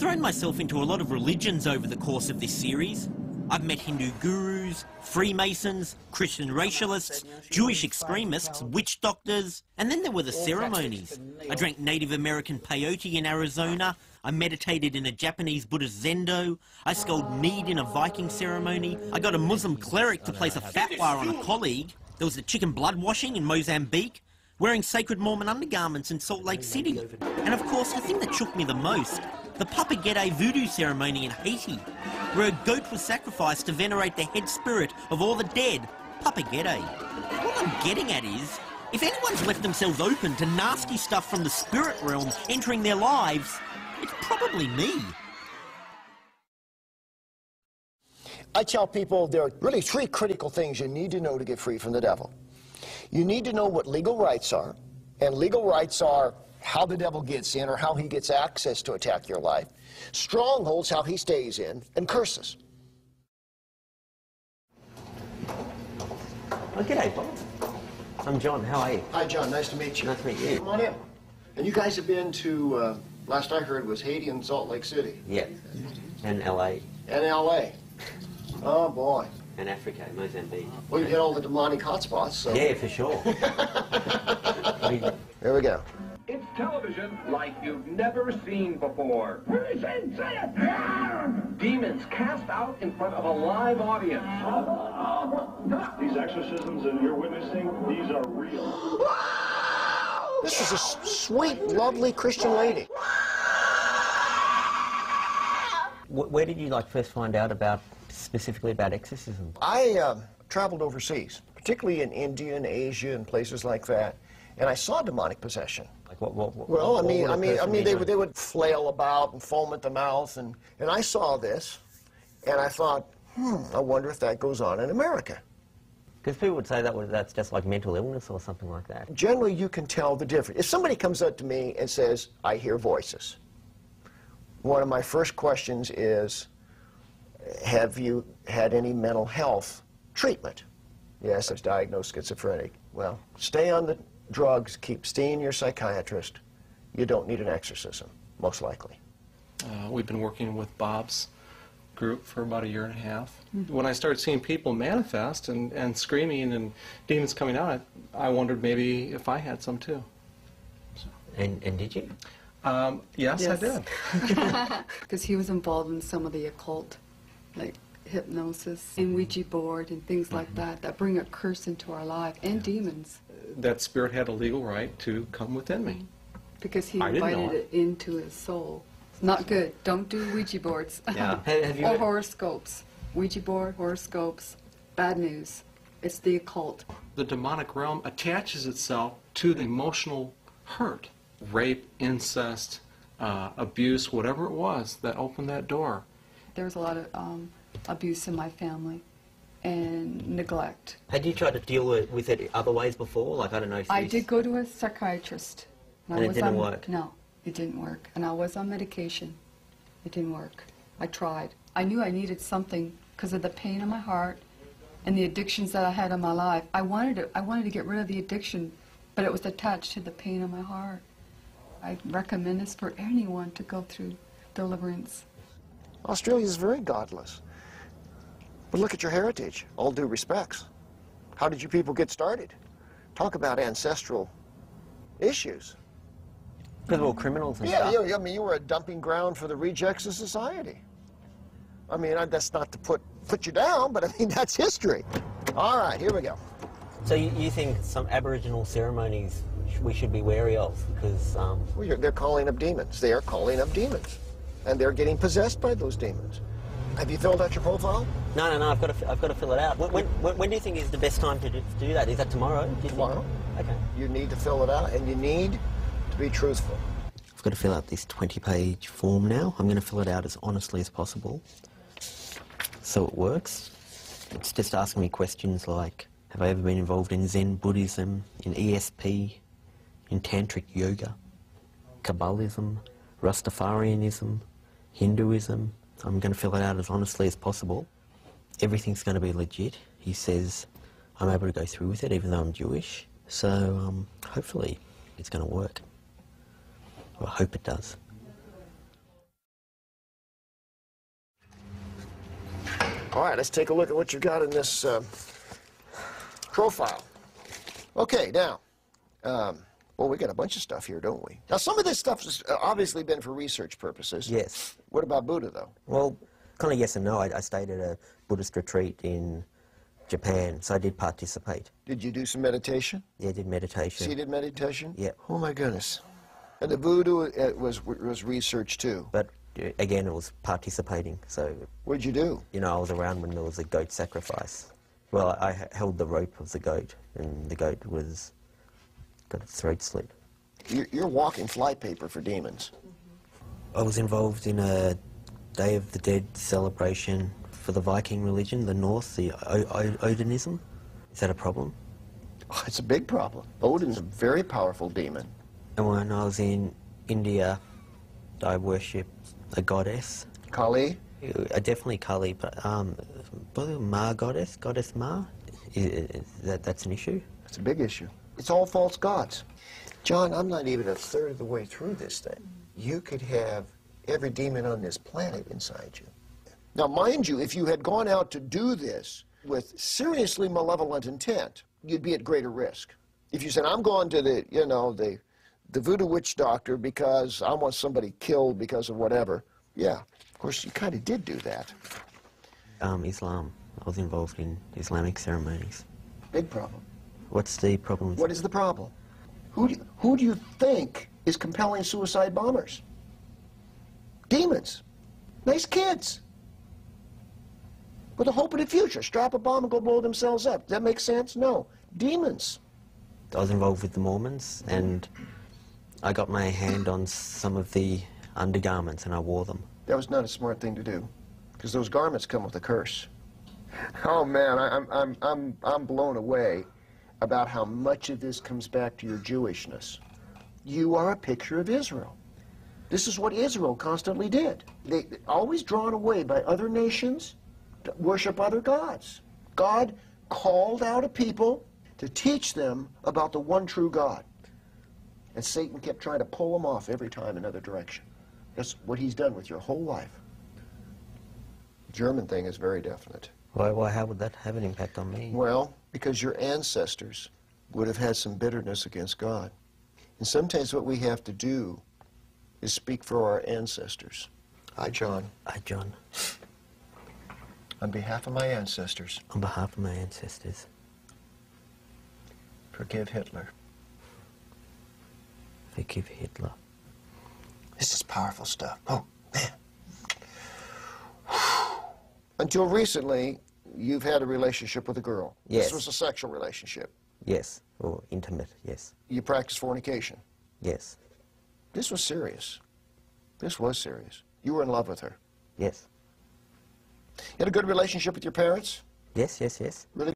thrown myself into a lot of religions over the course of this series. I've met Hindu gurus, Freemasons, Christian racialists, Jewish extremists, witch doctors, and then there were the ceremonies. I drank Native American peyote in Arizona, I meditated in a Japanese Buddhist zendo, I sculled mead in a Viking ceremony, I got a Muslim cleric to place a fatwa on a colleague, there was the chicken blood washing in Mozambique, wearing sacred Mormon undergarments in Salt Lake City, and of course the thing that shook me the most, the Papagede voodoo ceremony in Haiti, where a goat was sacrificed to venerate the head spirit of all the dead, Papagede. What I'm getting at is, if anyone's left themselves open to nasty stuff from the spirit realm entering their lives, it's probably me. I tell people there are really three critical things you need to know to get free from the devil. You need to know what legal rights are, and legal rights are how the devil gets in or how he gets access to attack your life. Strongholds, how he stays in, and curses. Oh, g'day, Bob. I'm John. How are you? Hi, John. Nice to meet you. Nice to meet you. Come on in. And you guys have been to, last I heard, was Haiti and Salt Lake City. Yeah. And LA. And L.A. Oh, boy. And Africa, Mozambique. Well, you hit all the demonic hotspots, so... Yeah, for sure. There we go. It's television like you've never seen before. Say it! Demons cast out in front of a live audience. These exorcisms that you're witnessing, these are real. This is a sweet, lovely Christian lady. Where did you first find out about, specifically about exorcism? I traveled overseas, particularly in India and Asia and places like that, and I saw demonic possession. Well, I mean, they would flail about and foam at the mouth, and I saw this, and I thought, I wonder if that goes on in America. Because people would say that's just like mental illness or something like that. Generally, you can tell the difference. If somebody comes up to me and says, I hear voices, one of my first questions is, have you had any mental health treatment? Yes, I was diagnosed schizophrenic. Well, stay on the drugs, keep seeing your psychiatrist. You don't need an exorcism, most likely. We've been working with Bob's group for about 1.5 years. When I started seeing people manifest and screaming and demons coming out, I wondered maybe if I had some too. So. And did you? Yes, I did. Because he was involved in some of the occult, like hypnosis and Ouija board and things like that bring a curse into our life, and demons. That spirit had a legal right to come within me. Because he invited it into his soul. It's not good. Don't do Ouija boards. Yeah. Have you or horoscopes. Ouija board, horoscopes, bad news. It's the occult. The demonic realm attaches itself to the emotional hurt. Rape, incest, abuse, whatever it was that opened that door. There was a lot of abuse in my family and neglect. Had you tried to deal with it other ways before? Like, I don't know if I did go to a psychiatrist. And it didn't work? No, it didn't work. And I was on medication. It didn't work. I tried. I knew I needed something because of the pain in my heart and the addictions that I had in my life. I wanted to get rid of the addiction, but it was attached to the pain in my heart. I recommend this for anyone to go through deliverance. Australia is very godless. But look at your heritage, all due respects. How did you people get started? Talk about ancestral issues. Because we're all criminals and stuff. Yeah, I mean, you were a dumping ground for the rejects of society. I mean, that's not to put you down, but I mean, that's history. All right, here we go. So you think some Aboriginal ceremonies we should be wary of because... Well, they're calling up demons. They are calling up demons. And they're getting possessed by those demons. Have you filled out your profile? No, I've got to fill it out. When do you think is the best time to do that? Is that tomorrow? Tomorrow. Okay. You need to fill it out, and you need to be truthful. I've got to fill out this 20-page form now. I'm going to fill it out as honestly as possible. So it works. It's just asking me questions like, have I ever been involved in Zen Buddhism, in ESP, in Tantric Yoga, Kabbalism, Rastafarianism, Hinduism? I'm going to fill it out as honestly as possible. Everything's going to be legit. He says I'm able to go through with it even though I'm Jewish. So hopefully it's going to work. I hope it does. All right, let's take a look at what you've got in this profile. Okay, now, well, we got a bunch of stuff here, don't we? Now, some of this stuff has obviously been for research purposes. Yes. What about Buddha, though? Well, kind of yes and no. I stayed at a Buddhist retreat in Japan, so I did participate. Did you do some meditation? Yeah, I did meditation. Seated meditation? Yeah. Oh, my goodness. And the voodoo was research, too. But again, it was participating, so... What'd you do? You know, I was around when there was a goat sacrifice. Well, I held the rope of the goat, and the goat got its throat slit. You're walking flypaper for demons. I was involved in a Day of the Dead celebration for the Viking religion, the North, the Odinism. Is that a problem? Oh, it's a big problem. Odin's a very powerful demon. And when I was in India, I worshipped a goddess. Kali? Definitely Kali, but Ma goddess, goddess Ma. That's an issue? It's a big issue. It's all false gods. John, I'm not even a third of the way through this thing. You could have every demon on this planet inside you. Now, mind you, if you had gone out to do this with seriously malevolent intent, you'd be at greater risk. If you said, I'm going to the voodoo witch doctor because I want somebody killed because of whatever, yeah, of course, you kind of did do that. Islam. I was involved in Islamic ceremonies. Big problem. What's the problem? What is the problem? Who do you think is compelling suicide bombers? Demons. Nice kids. With a hope in the future. Strap a bomb and go blow themselves up. Does that make sense? No. Demons. I was involved with the Mormons, and I got my hand on some of the undergarments, and I wore them. That was not a smart thing to do, because those garments come with a curse. Oh man, I'm blown away about how much of this comes back to your Jewishness. You are a picture of Israel. This is what Israel constantly did. They always drawn away by other nations to worship other gods. God called out a people to teach them about the one true God. And Satan kept trying to pull them off every time another direction. That's what he's done with your whole life. The German thing is very definite. Why, how would that have an impact on me? Well, because your ancestors would have had some bitterness against God. And sometimes what we have to do is speak for our ancestors. Hi, John. Hi, John. On behalf of my ancestors, On behalf of my ancestors, forgive Hitler. forgive Hitler. This is powerful stuff. Oh, man. Until recently, you've had a relationship with a girl. Yes. This was a sexual relationship. Yes, or intimate, yes. You practiced fornication. Yes, This was serious. This was serious. You were in love with her. yes. You had a good relationship with your parents? Yes, yes, yes. Really